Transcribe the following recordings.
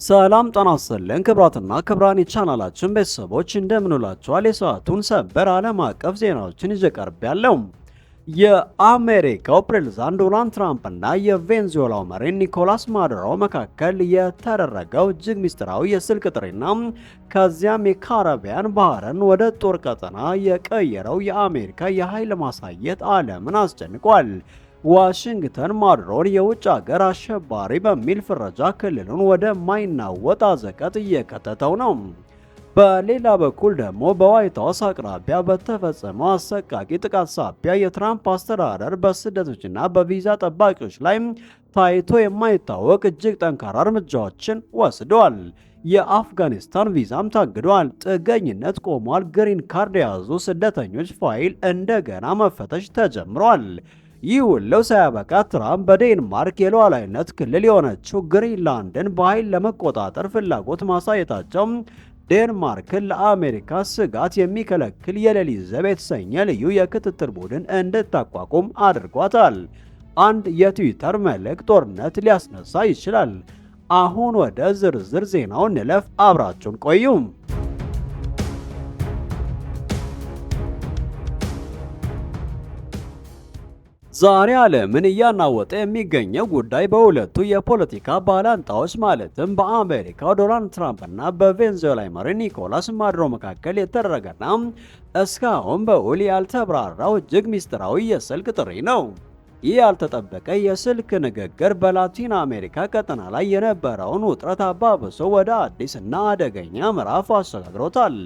ሰላም ጤና ይስጥልን ክብራትና ክብራን የቻናላችን ቤተሰቦች እንደምንውላችኋል። የሰዓቱን ሰበር ዓለም አቀፍ ዜናዎችን ይዤ ቀርቤያለሁ። የአሜሪካው ፕሬዝዳንት ዶናልድ ትራምፕ እና የቬንዙዌላው መሪ ኒኮላስ ማዱሮ መካከል የተደረገው እጅግ ምስጢራዊ የስልክ ጥሪና ከዚያም የካሪቢያን ባህርን ወደ ጦር ቀጠና የቀየረው የአሜሪካ የኃይል ማሳየት ዓለምን አስጨንቋል። ዋሽንግተን ማዱሮን የውጭ ሀገር አሸባሪ በሚል ፍረጃ ክልሉን ወደ ማይናወጥ አዘቀት እየከተተው ነው። በሌላ በኩል ደግሞ በዋይት ሀውስ አቅራቢያ በተፈጸመው አሰቃቂ ጥቃት ሳቢያ የትራምፕ አስተዳደር በስደተኞችና በቪዛ ጠባቂዎች ላይ ታይቶ የማይታወቅ እጅግ ጠንካራ እርምጃዎችን ወስደዋል። የአፍጋኒስታን ቪዛም ታግዷል። ጥገኝነት ቆሟል። ግሪን ካርድ የያዙ ስደተኞች ፋይል እንደገና መፈተሽ ተጀምሯል። ይህ ሁሉ ሳያበቃ ትራምፕ በዴንማርክ የሉዓላዊነት ክልል የሆነችው ግሪንላንድን በኃይል ለመቆጣጠር ፍላጎት ማሳየታቸው ዴንማርክን ለአሜሪካ ስጋት የሚከለክል የሌሊት ዘብ የተሰኘ ልዩ የክትትል ቡድን እንድታቋቁም አድርጓታል። አንድ የትዊተር መልእክት ጦርነት ሊያስነሳ ይችላል። አሁን ወደ ዝርዝር ዜናው እንለፍ። አብራችሁን ቆዩ። ዛሬ ዓለምን እያናወጠ የሚገኘው ጉዳይ በሁለቱ የፖለቲካ ባላንጣዎች ማለትም በአሜሪካው ዶናልድ ትራምፕ እና በቬንዙዌላ መሪ ኒኮላስ ማዱሮ መካከል የተደረገና እስካሁን በውል ያልተብራራው እጅግ ምስጢራዊ የስልክ ጥሪ ነው። ይህ ያልተጠበቀ የስልክ ንግግር በላቲን አሜሪካ ቀጠና ላይ የነበረውን ውጥረት አባብሶ ወደ አዲስና አደገኛ ምዕራፍ አሸጋግሮታል።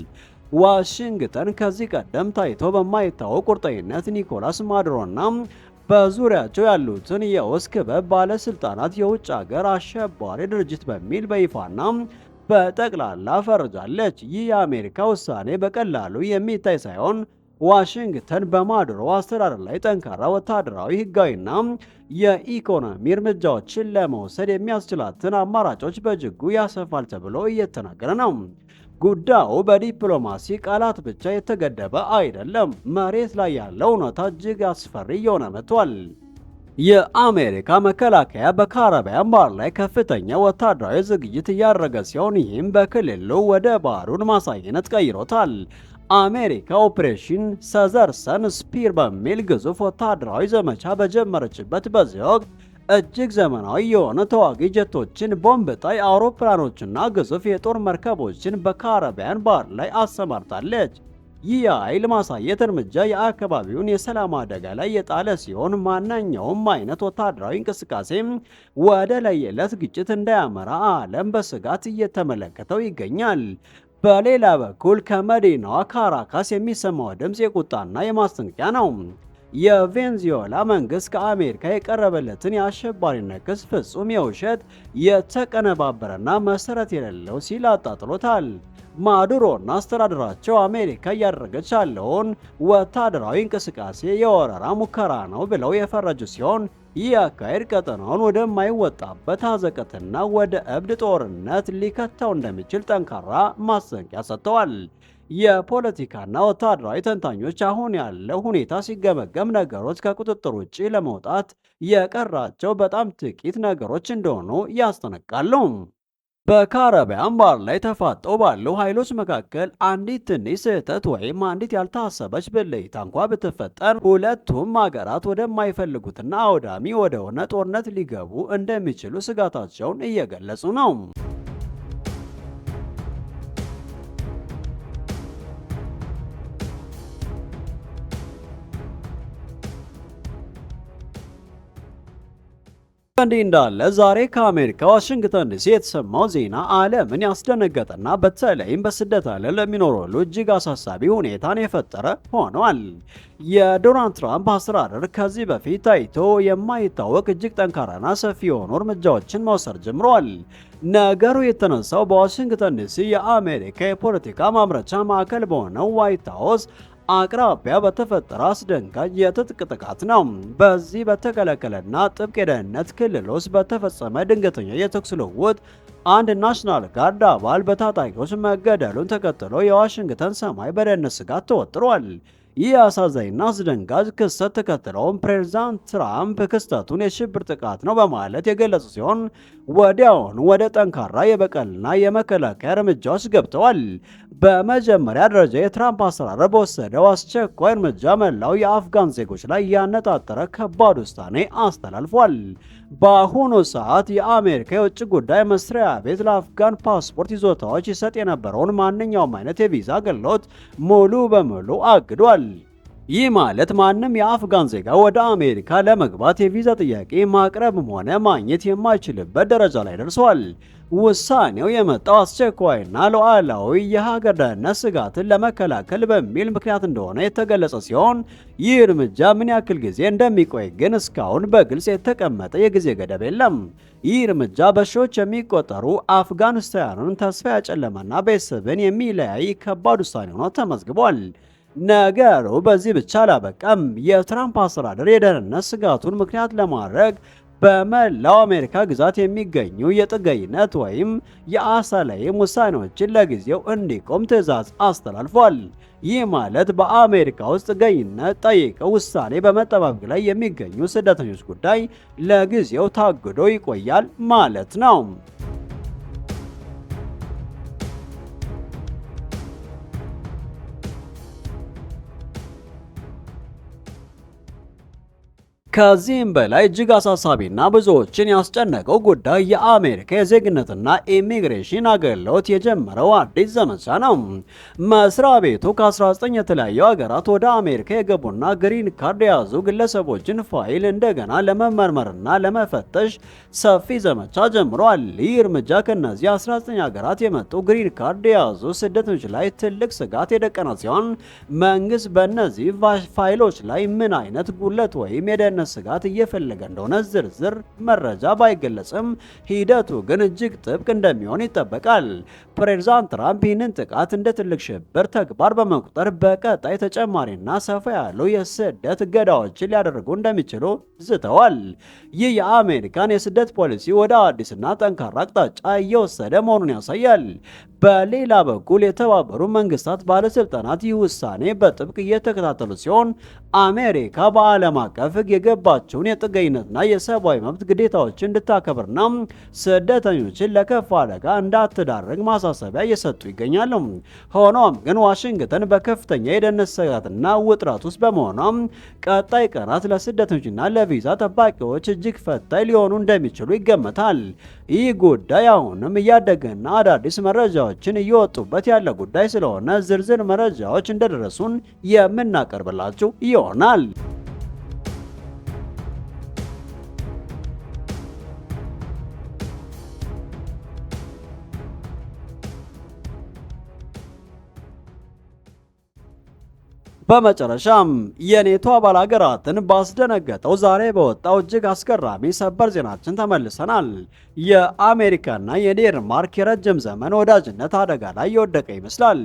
ዋሽንግተን ከዚህ ቀደም ታይቶ በማይታወቅ ቁርጠኝነት ኒኮላስ ማዱሮና በዙሪያቸው ያሉትን የውስጥ ክበብ ባለስልጣናት የውጭ ሀገር አሸባሪ ድርጅት በሚል በይፋና በጠቅላላ ፈርጃለች። ይህ የአሜሪካ ውሳኔ በቀላሉ የሚታይ ሳይሆን ዋሽንግተን በማዱሮ አስተዳደር ላይ ጠንካራ ወታደራዊ፣ ሕጋዊና የኢኮኖሚ እርምጃዎችን ለመውሰድ የሚያስችላትን አማራጮች በእጅጉ ያሰፋል ተብሎ እየተነገረ ነው። ጉዳዩ በዲፕሎማሲ ቃላት ብቻ የተገደበ አይደለም። መሬት ላይ ያለው እውነታ እጅግ አስፈሪ እየሆነ መጥቷል። የአሜሪካ መከላከያ በካሪቢያን ባህር ላይ ከፍተኛ ወታደራዊ ዝግጅት እያደረገ ሲሆን ይህም በክልሉ ወደ ባህሩን ማሳየነት ቀይሮታል። አሜሪካ ኦፕሬሽን ሰዘርሰን ስፒር በሚል ግዙፍ ወታደራዊ ዘመቻ በጀመረችበት በዚህ ወቅት እጅግ ዘመናዊ የሆነ ተዋጊ ጀቶችን፣ ቦምብ ጣይ አውሮፕላኖችና ግዙፍ የጦር መርከቦችን በካሪቢያን ባህር ላይ አሰማርታለች። ይህ የኃይል ማሳየት እርምጃ የአካባቢውን የሰላም አደጋ ላይ የጣለ ሲሆን ማንኛውም አይነት ወታደራዊ እንቅስቃሴ ወደ ለየለት ግጭት እንዳያመራ ዓለም በስጋት እየተመለከተው ይገኛል። በሌላ በኩል ከመዲናዋ ካራካስ የሚሰማው ድምፅ የቁጣና የማስጠንቀቂያ ነው። የቬንዙዌላ መንግስት ከአሜሪካ የቀረበለትን የአሸባሪነት ክስ ፍጹም የውሸት፣ የተቀነባበረና መሰረት የሌለው ሲል አጣጥሎታል። ማዱሮና አስተዳደራቸው አሜሪካ እያደረገች ያለውን ወታደራዊ እንቅስቃሴ የወረራ ሙከራ ነው ብለው የፈረጁ ሲሆን ይህ አካሄድ ቀጠናውን ወደማይወጣበት አዘቅትና ወደ እብድ ጦርነት ሊከተው እንደሚችል ጠንካራ ማስጠንቀቂያ ሰጥተዋል። የፖለቲካና ወታደራዊ ተንታኞች አሁን ያለው ሁኔታ ሲገመገም ነገሮች ከቁጥጥር ውጭ ለመውጣት የቀራቸው በጣም ጥቂት ነገሮች እንደሆኑ ያስጠነቅቃሉ። በካሪቢያን ባህር ላይ ተፋጠው ባሉ ኃይሎች መካከል አንዲት ትንሽ ስህተት ወይም አንዲት ያልታሰበች ብልጭታ እንኳ ብትፈጠር ሁለቱም ሀገራት ወደማይፈልጉትና አውዳሚ ወደሆነ ጦርነት ሊገቡ እንደሚችሉ ስጋታቸውን እየገለጹ ነው። እንዲህ እንዳለ ዛሬ ከአሜሪካ ዋሽንግተን ዲሲ የተሰማው ዜና ዓለምን ያስደነገጠና በተለይም በስደት ዓለም ለሚኖሩ ሁሉ እጅግ አሳሳቢ ሁኔታን የፈጠረ ሆኗል። የዶናልድ ትራምፕ አስተዳደር ከዚህ በፊት ታይቶ የማይታወቅ እጅግ ጠንካራና ሰፊ የሆኑ እርምጃዎችን መውሰድ ጀምሯል። ነገሩ የተነሳው በዋሽንግተን ዲሲ የአሜሪካ የፖለቲካ ማምረቻ ማዕከል በሆነው ዋይት ሀውስ አቅራቢያ በተፈጠረ አስደንጋጭ የትጥቅ ጥቃት ነው። በዚህ በተከለከለና ጥብቅ የደህንነት ክልል ውስጥ በተፈጸመ ድንገተኛ የተኩስ ልውውጥ አንድ ናሽናል ጋርድ አባል በታጣቂዎች መገደሉን ተከትሎ የዋሽንግተን ሰማይ በደህንነት ስጋት ተወጥሯል። ይህ አሳዛኝና አስደንጋጭ ክስተት ተከትለውም ፕሬዝዳንት ትራምፕ ክስተቱን የሽብር ጥቃት ነው በማለት የገለጹ ሲሆን ወዲያውኑ ወደ ጠንካራ የበቀልና የመከላከያ እርምጃዎች ገብተዋል። በመጀመሪያ ደረጃ የትራምፕ አስተዳደር በወሰደው አስቸኳይ እርምጃ መላው የአፍጋን ዜጎች ላይ ያነጣጠረ ከባድ ውሳኔ አስተላልፏል። በአሁኑ ሰዓት የአሜሪካ የውጭ ጉዳይ መስሪያ ቤት ለአፍጋን ፓስፖርት ይዞታዎች ይሰጥ የነበረውን ማንኛውም አይነት የቪዛ አገልግሎት ሙሉ በሙሉ አግዷል። ይህ ማለት ማንም የአፍጋን ዜጋ ወደ አሜሪካ ለመግባት የቪዛ ጥያቄ ማቅረብም ሆነ ማግኘት የማይችልበት ደረጃ ላይ ደርሷል። ውሳኔው የመጣው አስቸኳይና ሉዓላዊ የሀገር ደህንነት ስጋትን ለመከላከል በሚል ምክንያት እንደሆነ የተገለጸ ሲሆን ይህ እርምጃ ምን ያክል ጊዜ እንደሚቆይ ግን እስካሁን በግልጽ የተቀመጠ የጊዜ ገደብ የለም። ይህ እርምጃ በሺዎች የሚቆጠሩ አፍጋኒስታውያንን ተስፋ ያጨለመና ቤተሰብን የሚለያይ ከባድ ውሳኔ ሆኖ ተመዝግቧል። ነገሩ በዚህ ብቻ አላበቃም። የትራምፕ አስተዳደር የደህንነት ስጋቱን ምክንያት ለማድረግ በመላው አሜሪካ ግዛት የሚገኙ የጥገኝነት ወይም የአሳላይም ውሳኔዎችን ለጊዜው እንዲቆም ትዕዛዝ አስተላልፏል። ይህ ማለት በአሜሪካ ውስጥ ጥገኝነት ጠይቀው ውሳኔ በመጠባበቅ ላይ የሚገኙ ስደተኞች ጉዳይ ለጊዜው ታግዶ ይቆያል ማለት ነው። ከዚህም በላይ እጅግ አሳሳቢና ብዙዎችን ያስጨነቀው ጉዳይ የአሜሪካ የዜግነትና ኢሚግሬሽን አገልግሎት የጀመረው አዲስ ዘመቻ ነው። መስሪያ ቤቱ ከ19 የተለያዩ ሀገራት ወደ አሜሪካ የገቡና ግሪን ካርድ የያዙ ግለሰቦችን ፋይል እንደገና ለመመርመርና ለመፈተሽ ሰፊ ዘመቻ ጀምሯል። ይህ እርምጃ ከነዚህ 19 ሀገራት የመጡ ግሪን ካርድ የያዙ ስደተኞች ላይ ትልቅ ስጋት የደቀነ ሲሆን መንግስት በእነዚህ ፋይሎች ላይ ምን አይነት ጉለት ወይም የደህንነት ስጋት እየፈለገ እንደሆነ ዝርዝር መረጃ ባይገለጽም ሂደቱ ግን እጅግ ጥብቅ እንደሚሆን ይጠበቃል። ፕሬዝዳንት ትራምፕ ይህንን ጥቃት እንደ ትልቅ ሽብር ተግባር በመቁጠር በቀጣይ ተጨማሪና ሰፋ ያሉ የስደት እገዳዎችን ሊያደርጉ እንደሚችሉ ዝተዋል። ይህ የአሜሪካን የስደት ፖሊሲ ወደ አዲስና ጠንካራ አቅጣጫ እየወሰደ መሆኑን ያሳያል። በሌላ በኩል የተባበሩ መንግስታት ባለስልጣናት ይህ ውሳኔ በጥብቅ እየተከታተሉ ሲሆን አሜሪካ በዓለም አቀፍ ሕግ የገባቸውን የጥገኝነትና የሰብአዊ መብት ግዴታዎችን እንድታከብርና ስደተኞችን ለከፋ አደጋ እንዳትዳረግ ማሳሰቢያ እየሰጡ ይገኛሉ። ሆኖም ግን ዋሽንግተን በከፍተኛ የደህንነት ስጋትና ውጥረት ውስጥ በመሆኗ ቀጣይ ቀናት ለስደተኞችና ለቪዛ ጠባቂዎች እጅግ ፈታኝ ሊሆኑ እንደሚችሉ ይገመታል። ይህ ጉዳይ አሁንም እያደገና አዳዲስ መረጃዎችን እየወጡበት ያለ ጉዳይ ስለሆነ ዝርዝር መረጃዎች እንደደረሱን የምናቀርብላችሁ ይሆናል። በመጨረሻም የኔቶ አባል ሀገራትን ባስደነገጠው ዛሬ በወጣው እጅግ አስገራሚ ሰበር ዜናችን ተመልሰናል። የአሜሪካና የዴንማርክ የረጅም ዘመን ወዳጅነት አደጋ ላይ የወደቀ ይመስላል።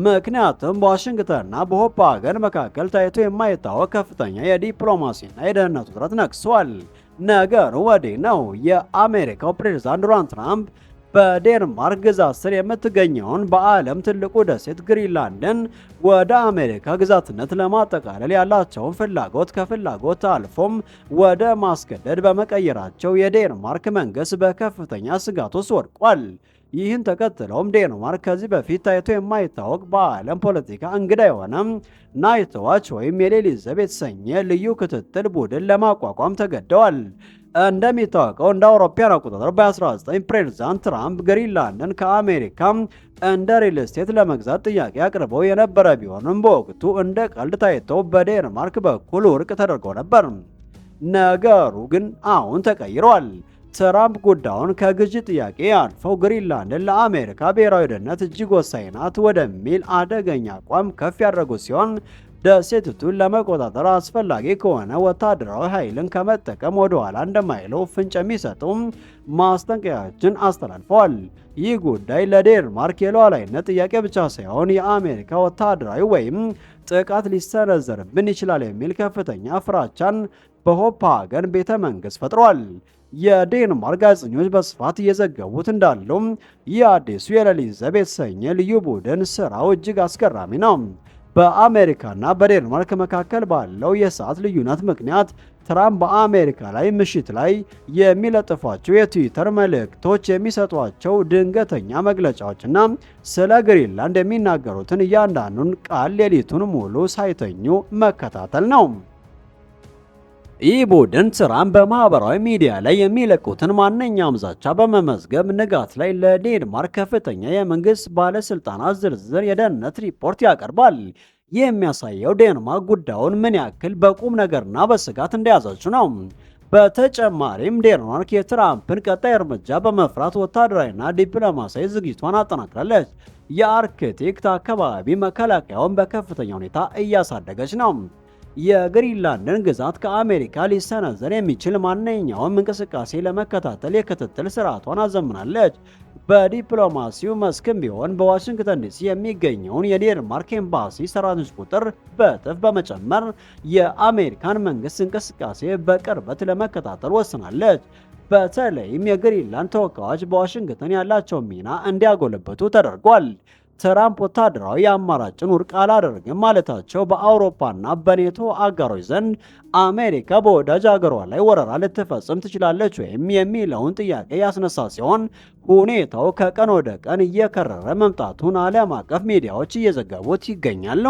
ምክንያቱም በዋሽንግተንና በኮፐንሃገን መካከል ታይቶ የማይታወቅ ከፍተኛ የዲፕሎማሲና የደህንነት ውጥረት ነግሷል። ነገሩ ወዲህ ነው። የአሜሪካው ፕሬዝዳንት ዶናልድ ትራምፕ በዴንማርክ ግዛት ስር የምትገኘውን በዓለም ትልቁ ደሴት ግሪንላንድን ወደ አሜሪካ ግዛትነት ለማጠቃለል ያላቸውን ፍላጎት ከፍላጎት አልፎም ወደ ማስገደድ በመቀየራቸው የዴንማርክ መንግስት በከፍተኛ ስጋት ውስጥ ወድቋል። ይህን ተከትለውም ዴንማርክ ከዚህ በፊት ታይቶ የማይታወቅ በዓለም ፖለቲካ እንግዳ የሆነ ናይት ዋች ወይም የሌሊት ዘብ የተሰኘ ልዩ ክትትል ቡድን ለማቋቋም ተገደዋል። እንደሚታወቀው እንደ አውሮፓውያን አቆጣጠር በ19 ፕሬዝዳንት ትራምፕ ግሪንላንድን ከአሜሪካ እንደ ሪል ስቴት ለመግዛት ጥያቄ አቅርበው የነበረ ቢሆንም በወቅቱ እንደ ቀልድ ታይተው በዴንማርክ በኩል ውድቅ ተደርገው ነበር። ነገሩ ግን አሁን ተቀይሯል። ትራምፕ ጉዳዩን ከግዢ ጥያቄ አልፈው ግሪንላንድን ለአሜሪካ ብሔራዊ ደህንነት እጅግ ወሳኝ ናት ወደሚል አደገኛ አቋም ከፍ ያደረጉ ሲሆን ደሴቲቱን ለመቆጣጠር አስፈላጊ ከሆነ ወታደራዊ ኃይልን ከመጠቀም ወደ ኋላ እንደማይሉ ፍንጭ የሚሰጡ ማስጠንቀቂያዎችን አስተላልፈዋል። ይህ ጉዳይ ለዴንማርክ የሉዓላዊነት ጥያቄ ብቻ ሳይሆን የአሜሪካ ወታደራዊ ወይም ጥቃት ሊሰነዘርብን ይችላል የሚል ከፍተኛ ፍራቻን በኮፐንሃገን ቤተ መንግስት ፈጥሯል። የዴንማርክ ጋዜጠኞች በስፋት እየዘገቡት እንዳለው ይህ አዲሱ የሌሊት ዘብ የተሰኘ ልዩ ቡድን ስራው እጅግ አስገራሚ ነው። በአሜሪካና በዴንማርክ መካከል ባለው የሰዓት ልዩነት ምክንያት ትራምፕ በአሜሪካ ላይ ምሽት ላይ የሚለጥፏቸው የትዊተር መልእክቶች፣ የሚሰጧቸው ድንገተኛ መግለጫዎችና ስለ ግሪንላንድ የሚናገሩትን እያንዳንዱን ቃል ሌሊቱን ሙሉ ሳይተኙ መከታተል ነው። ይህ ቡድን ትራምፕ በማህበራዊ ሚዲያ ላይ የሚለቁትን ማንኛውም ዛቻ በመመዝገብ ንጋት ላይ ለዴንማርክ ከፍተኛ የመንግስት ባለስልጣናት ዝርዝር የደህንነት ሪፖርት ያቀርባል። ይህ የሚያሳየው ዴንማርክ ጉዳዩን ምን ያክል በቁም ነገርና በስጋት እንደያዘችው ነው። በተጨማሪም ዴንማርክ የትራምፕን ቀጣይ እርምጃ በመፍራት ወታደራዊና ዲፕሎማሲያዊ ዝግጅቷን አጠናክራለች። የአርክቲክ አካባቢ መከላከያውን በከፍተኛ ሁኔታ እያሳደገች ነው። የግሪንላንድን ግዛት ከአሜሪካ ሊሰነዘር የሚችል ማንኛውም እንቅስቃሴ ለመከታተል የክትትል ስርዓቷን አዘምናለች። በዲፕሎማሲው መስክም ቢሆን በዋሽንግተን ዲሲ የሚገኘውን የዴንማርክ ኤምባሲ ሰራተኞች ቁጥር በእጥፍ በመጨመር የአሜሪካን መንግስት እንቅስቃሴ በቅርበት ለመከታተል ወስናለች። በተለይም የግሪንላንድ ተወካዮች በዋሽንግተን ያላቸውን ሚና እንዲያጎለብቱ ተደርጓል። ትራምፕ ወታደራዊ አማራጭን ውድቅ አላደረግም ማለታቸው በአውሮፓና በኔቶ አጋሮች ዘንድ አሜሪካ በወዳጅ አገሯ ላይ ወረራ ልትፈጽም ትችላለች ወይም የሚለውን ጥያቄ ያስነሳ ሲሆን ሁኔታው ከቀን ወደ ቀን እየከረረ መምጣቱን ዓለም አቀፍ ሚዲያዎች እየዘገቡት ይገኛሉ።